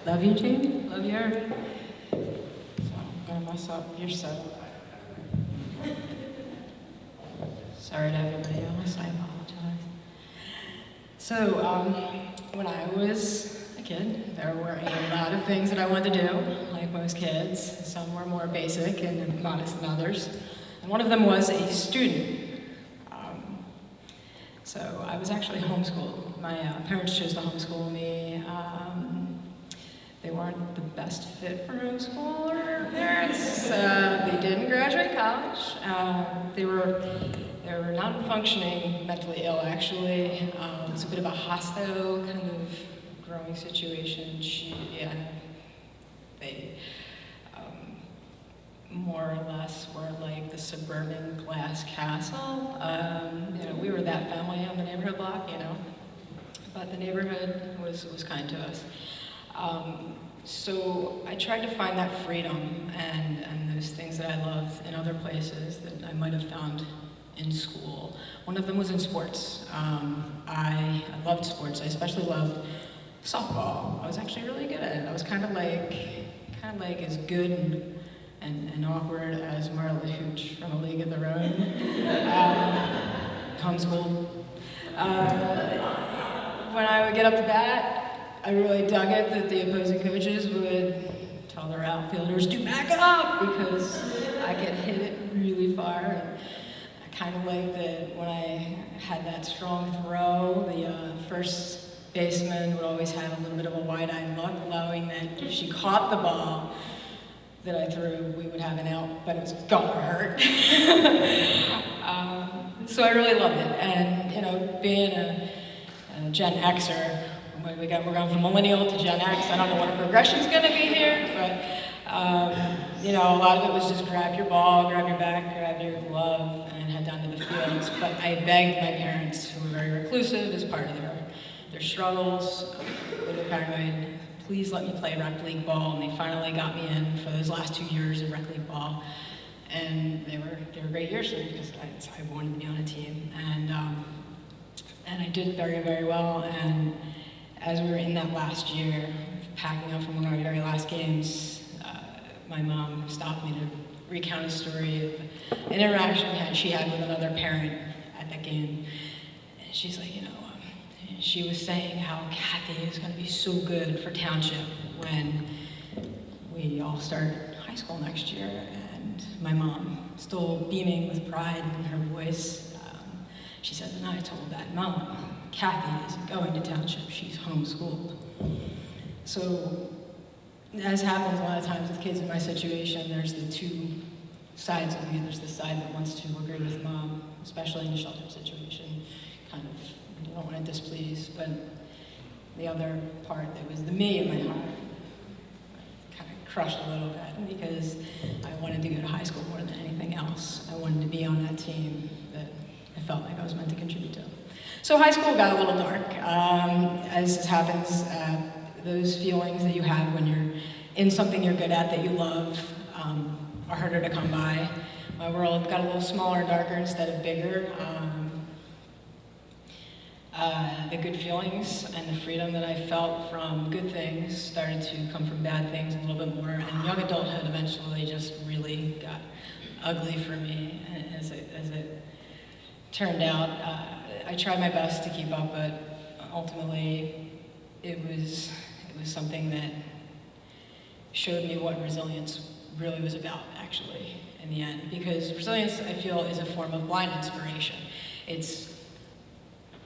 Love you, Jamie. Love you, Irving. So I'm gonna mess up your set. Sorry to everybody else, I apologize. So, when I was a kid, there were a lot of things that I wanted to do, like most kids. Some were more basic and modest than others. And one of them was a student. So I was actually homeschooled. My parents chose to homeschool me. They weren't the best fit for homeschooler parents. They didn't graduate college. They were not functioning mentally ill, actually. It was a bit of a hostile kind of growing situation. They more or less were like the suburban glass castle. We were that family on the neighborhood block, but the neighborhood was kind to us. So I tried to find that freedom and those things that I loved in other places that I might have found in school. One of them was in sports. I loved sports. I especially loved softball. I was actually really good at it. I was kind of like as good and awkward as Marla Hooch from A League of Their Own. Homeschooled. When I would get up to bat, I really dug it that the opposing coaches would tell their outfielders to back up because I could hit it really far. And I kind of liked that when I had that strong throw, the first baseman would always have a little bit of a wide-eyed look, allowing that if she caught the ball that I threw, we would have an out, but it was gonna hurt. So I really loved it. And being a Gen Xer, we're going from millennial to Gen X. I don't know what the progression's gonna be here, but a lot of it was just grab your ball, grab your bat, grab your glove, and head down to the fields. But I begged my parents, who were very reclusive as part of their struggles, they were paranoid, please let me play rec league ball, and they finally got me in for those last 2 years of rec league ball. And they were great years for me because I wanted to be on a team. And I did very, very well. And as we were in that last year, packing up from one of our very last games, my mom stopped me to recount a story of an interaction she had with another parent at that game. And she's like, she was saying how Kathy is going to be so good for Township when we all start high school next year. And my mom, still beaming with pride in her voice, she said, and I told that, Mom, Kathy isn't going to Township, she's homeschooled. So, as happens a lot of times with kids in my situation, there's the two sides of me. There's the side that wants to agree with Mom, especially in a sheltered situation, kind of, you don't want to displease, but the other part that was the me in my heart kind of crushed a little bit because I wanted to go to high school more than anything else. I wanted to be on that team that I felt like I was meant to contribute to. So high school got a little dark. As happens, those feelings that you have when you're in something you're good at that you love are harder to come by. My world got a little smaller, darker instead of bigger. The good feelings and the freedom that I felt from good things started to come from bad things a little bit more, and young adulthood eventually just really got ugly for me. As it turned out, I tried my best to keep up, but ultimately it was something that showed me what resilience really was about, actually, in the end. Because resilience, I feel, is a form of blind inspiration. It's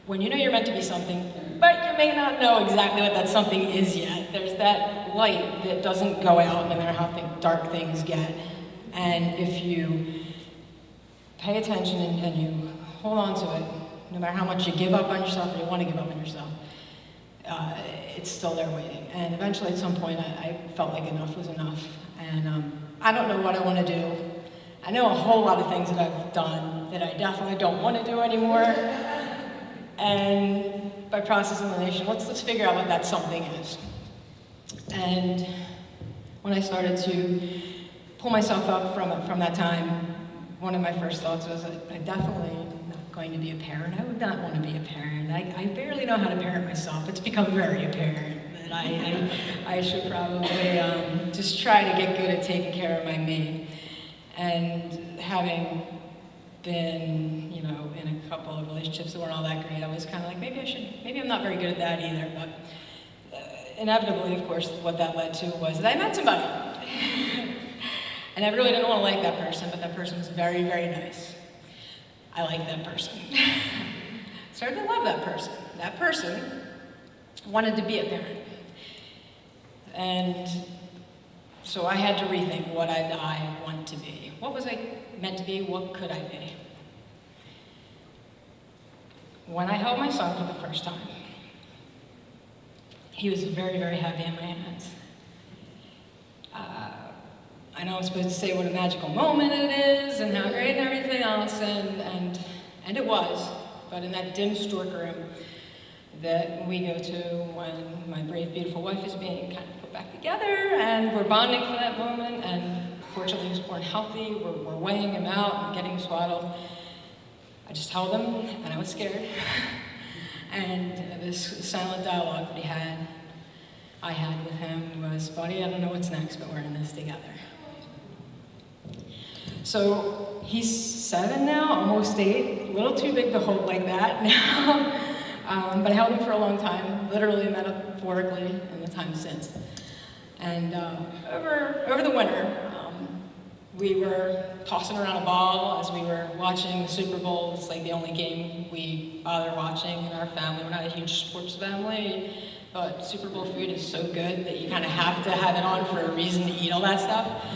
when you know you're meant to be something, but you may not know exactly what that something is yet. There's that light that doesn't go out no matter how dark things get. And if you pay attention and you hold on to it, no matter how much you give up on yourself or you want to give up on yourself, it's still there waiting. And eventually at some point I felt like enough was enough. And I don't know what I want to do. I know a whole lot of things that I've done that I definitely don't want to do anymore. And by process of elimination, let's figure out what that something is. And when I started to pull myself up from that time, one of my first thoughts was, I definitely not going to be a parent. I would not want to be a parent. I barely know how to parent myself. It's become very apparent that that I should probably just try to get good at taking care of my me. And having been, you know, in a couple of relationships that weren't all that great, I was kind of like, maybe I'm not very good at that either. But inevitably, of course, what that led to was that I met somebody. And I really didn't want to like that person, but that person was very, very nice. I liked that person. Started to love that person. That person wanted to be a parent. And so I had to rethink what I want to be. What was I meant to be? What could I be? When I held my son for the first time, he was very, very heavy in my hands. I know I'm supposed to say what a magical moment it is and how great and everything else, and it was, but in that dim stork room that we go to when my brave, beautiful wife is being kind of put back together, and we're bonding for that moment, and fortunately he was born healthy, we're weighing him out and getting him swaddled. I just held him, and I was scared. And this silent dialogue that I had with him was, buddy, I don't know what's next, but we're in this together. So he's 7 now, almost 8, a little too big to hold like that now. But I held him for a long time, literally, metaphorically, in the time since. And over the winter, we were tossing around a ball as we were watching the Super Bowl. It's like the only game we bother watching in our family. We're not a huge sports family, but Super Bowl food is so good that you kind of have to have it on for a reason to eat all that stuff.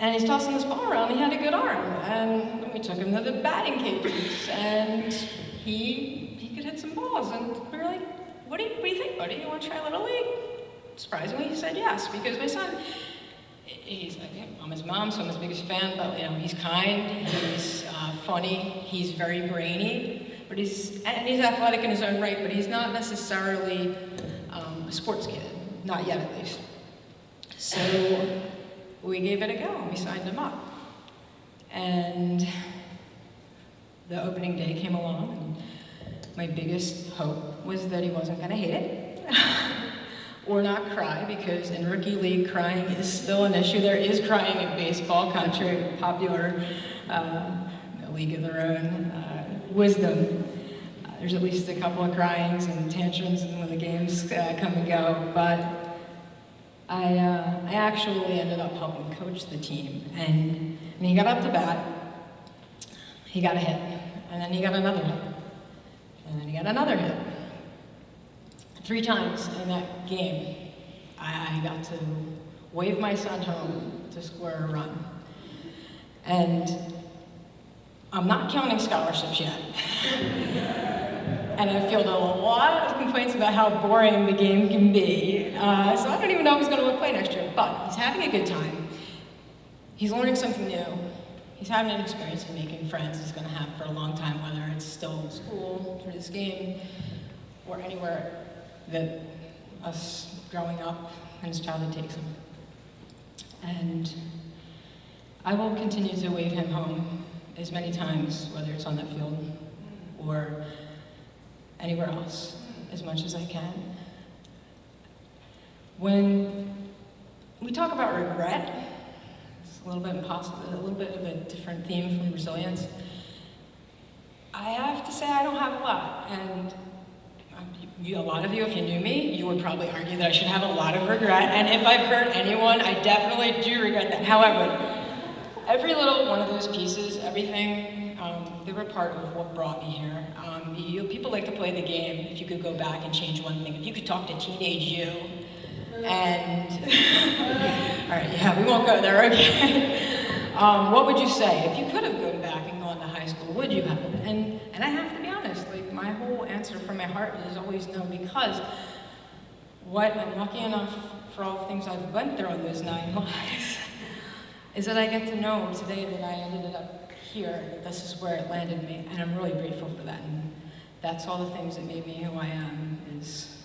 And he's tossing this ball around. He had a good arm, and we took him to the batting cages, and he could hit some balls. And we were like, what do you think, buddy? You want to try Little League? Surprisingly, he said yes, because my son, he's like, I'm his mom, so I'm his biggest fan, but you know, he's kind, he's funny, he's very brainy, but he's athletic in his own right, but he's not necessarily a sports kid, not yet at least. So we gave it a go, and we signed him up. And the opening day came along, and my biggest hope was that he wasn't gonna hate it. Or not cry, because in rookie league, crying is still an issue. There is crying in baseball, contrary to popular league of their own wisdom. There's at least a couple of cryings and tantrums when the games come and go, but I actually ended up helping coach the team. And when he got up to bat, he got a hit, and then he got another hit, and then he got another hit. 3 times in that game, I got to wave my son home to score a run. And I'm not counting scholarships yet. And I fielded a lot of complaints about how boring the game can be. So I don't even know if he's going to play next year, but he's having a good time. He's learning something new. He's having an experience of making friends he's going to have for a long time, whether it's still in school, through this game, or anywhere that us growing up and his childhood takes him. And I will continue to wave him home as many times, whether it's on that field or anywhere else, as much as I can. When we talk about regret, it's a little bit of a different theme from resilience. I have to say I don't have a lot, and a lot of you, if you knew me, you would probably argue that I should have a lot of regret, and if I've hurt anyone, I definitely do regret that. However, every little one of those pieces, everything, they were part of what brought me here. People like to play the game, if you could go back and change one thing, if you could talk to teenage you, and, all right, yeah, we won't go there, okay. What would you say? If you could have gone back and gone to high school, would you have? And I have to be honest, like, my whole answer from my heart is always no, because what I'm lucky enough for all the things I've went through in those 9 lives is that I get to know today that I ended up here, that this is where it landed me, and I'm really grateful for that. And that's all the things that made me who I am, is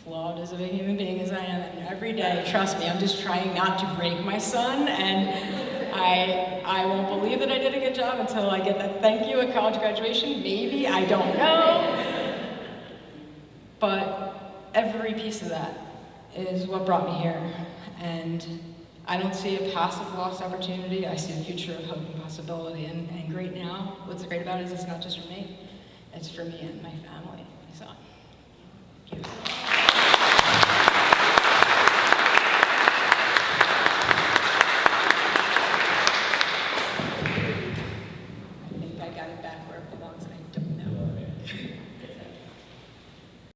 flawed as a human being as I am. And every day, trust me, I'm just trying not to break my son, and I won't believe that I did a good job until I get that thank you at college graduation. Maybe, I don't know. But every piece of that is what brought me here. And I don't see a passive lost opportunity. I see a future of hope and possibility. And great now, what's great about it is it's not just for me. It's for me and my family. So.